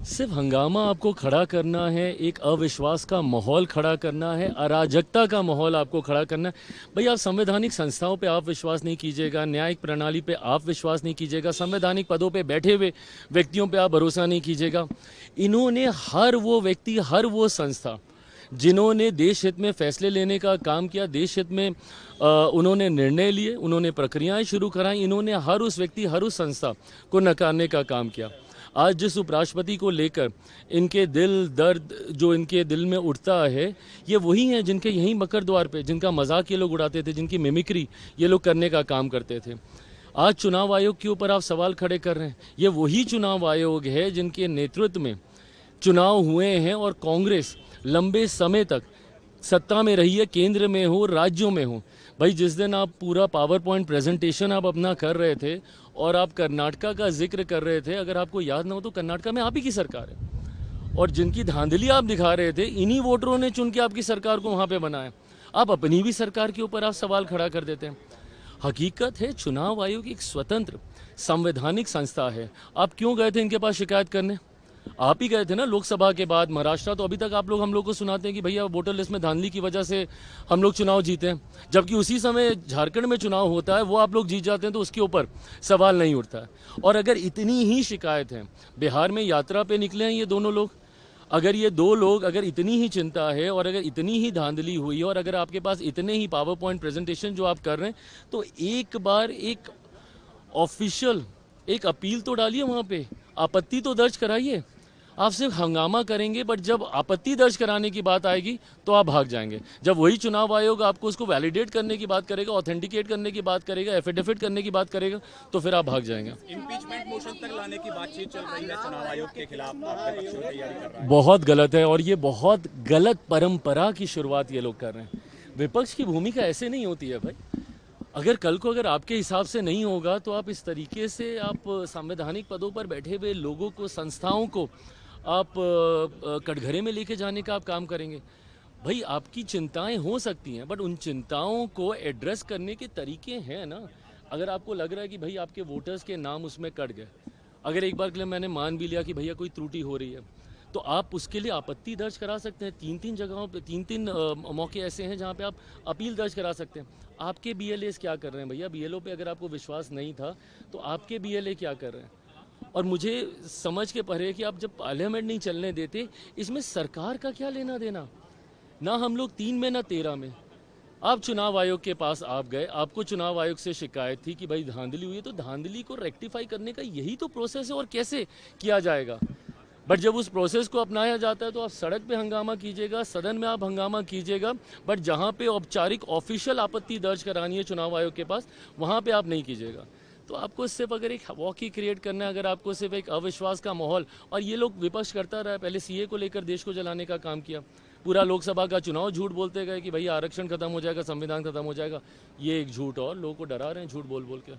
सिर्फ हंगामा आपको खड़ा करना है, एक अविश्वास का माहौल खड़ा करना है, अराजकता का माहौल आपको खड़ा करना है। भाई, आप संवैधानिक संस्थाओं पे आप विश्वास नहीं कीजिएगा, न्यायिक प्रणाली पे आप विश्वास नहीं कीजिएगा, संवैधानिक पदों पे बैठे हुए व्यक्तियों पे आप भरोसा नहीं कीजिएगा। इन्होंने हर वो व्यक्ति, हर वो संस्था जिन्होंने देश हित में फैसले लेने का काम किया, देश हित में उन्होंने निर्णय लिए, उन्होंने प्रक्रियाएं शुरू कराई, इन्होंने हर उस व्यक्ति, हर उस संस्था को नकारने का काम किया। आज जिस उपराष्ट्रपति को लेकर इनके दिल दर्द जो इनके दिल में उठता है, ये वही हैं जिनके यहीं मकर द्वार पे, जिनका मजाक ये लोग उड़ाते थे, जिनकी मिमिक्री ये लोग करने का काम करते थे। आज चुनाव आयोग के ऊपर आप सवाल खड़े कर रहे हैं। ये वही चुनाव आयोग है जिनके नेतृत्व में चुनाव हुए हैं और कांग्रेस लंबे समय तक सत्ता में रही है, केंद्र में हो, राज्यों में हो। भाई, जिस दिन आप पूरा पावर पॉइंट प्रेजेंटेशन आप अपना कर रहे थे और आप कर्नाटका का जिक्र कर रहे थे, अगर आपको याद ना हो तो कर्नाटका में आप ही की सरकार है और जिनकी धांधली आप दिखा रहे थे, इन्हीं वोटरों ने चुन के आपकी सरकार को वहां पे बनाया। आप अपनी भी सरकार के ऊपर आप सवाल खड़ा कर देते हैं। हकीकत है, चुनाव आयोग एक स्वतंत्र संवैधानिक संस्था है। आप क्यों गए थे इनके पास शिकायत करने? आप ही गए थे ना लोकसभा के बाद महाराष्ट्र। तो अभी तक आप लोग हम लोग को सुनाते हैं कि भैया वोटर लिस्ट में धांधली की वजह से हम लोग चुनाव जीते हैं, जबकि उसी समय झारखंड में चुनाव होता है, वो आप लोग जीत जाते हैं तो उसके ऊपर सवाल नहीं उठता है। और अगर इतनी ही शिकायत है, बिहार में यात्रा पे निकले हैं ये दोनों लोग, अगर ये दो लोग, अगर इतनी ही चिंता है और अगर इतनी ही धांधली हुई और अगर आपके पास इतने ही पावर पॉइंट प्रेजेंटेशन जो आप कर रहे हैं, तो एक बार एक ऑफिशियल एक अपील तो डालिए, वहां पे आपत्ति तो दर्ज कराइए। आप सिर्फ हंगामा करेंगे, बट जब आपत्ति दर्ज कराने की बात आएगी तो आप भाग जाएंगे। जब वही चुनाव आयोग आपको उसको वैलिडेट करने की बात करेगा, ऑथेंटिकेट करने की बात करेगा, एफिडेविट करने की बात करेगा, तो फिर आप भाग जाएंगे। इम्पीचमेंट मोशन तक लाने की बातचीत चल रही है चुनाव आयोग के खिलाफ, आपका पक्ष में तैयारी कर रहा है। बहुत गलत है और ये बहुत गलत परंपरा की शुरुआत ये लोग कर रहे हैं। विपक्ष की भूमिका ऐसे नहीं होती है भाई। अगर कल को अगर आपके हिसाब से नहीं होगा तो आप इस तरीके से आप संवैधानिक पदों पर बैठे हुए लोगों को, संस्थाओं को आप कटघरे में लेके जाने का आप काम करेंगे। भाई, आपकी चिंताएं हो सकती हैं, बट उन चिंताओं को एड्रेस करने के तरीके हैं ना। अगर आपको लग रहा है कि भाई आपके वोटर्स के नाम उसमें कट गए, अगर एक बार के लिए मैंने मान भी लिया कि भैया कोई त्रुटि हो रही है, तो आप उसके लिए आपत्ति दर्ज करा सकते हैं। तीन तीन जगहों पे, तीन तीन मौके ऐसे हैं जहां पे आप अपील दर्ज करा सकते हैं। आपके बीएलए क्या कर रहे हैं भैया? बीएलओ पे अगर आपको विश्वास नहीं था तो आपके बीएलए क्या कर रहे हैं? और मुझे समझ के परे कि आप जब पार्लियामेंट नहीं चलने देते, इसमें सरकार का क्या लेना देना? ना हम लोग 3 में ना 13 में। आप चुनाव आयोग के पास आप गए, आपको चुनाव आयोग से शिकायत थी कि भाई धांधली हुई है, तो धांधली को रेक्टिफाई करने का यही तो प्रोसेस है, और कैसे किया जाएगा। बट जब उस प्रोसेस को अपनाया जाता है तो आप सड़क पे हंगामा कीजिएगा, सदन में आप हंगामा कीजिएगा, बट जहां पे औपचारिक ऑफिशियल आपत्ति दर्ज करानी है चुनाव आयोग के पास, वहां पे आप नहीं कीजिएगा। तो आपको सिर्फ अगर एक वॉकी क्रिएट करना है, अगर आपको सिर्फ एक अविश्वास का माहौल, और ये लोग विपक्ष करता रहा, पहले सीए को लेकर देश को जलाने का काम किया, पूरा लोकसभा का चुनाव झूठ बोलते गए कि भैया आरक्षण खत्म हो जाएगा, संविधान खत्म हो जाएगा। ये एक झूठ और लोगों को डरा रहे हैं झूठ बोल बोल के।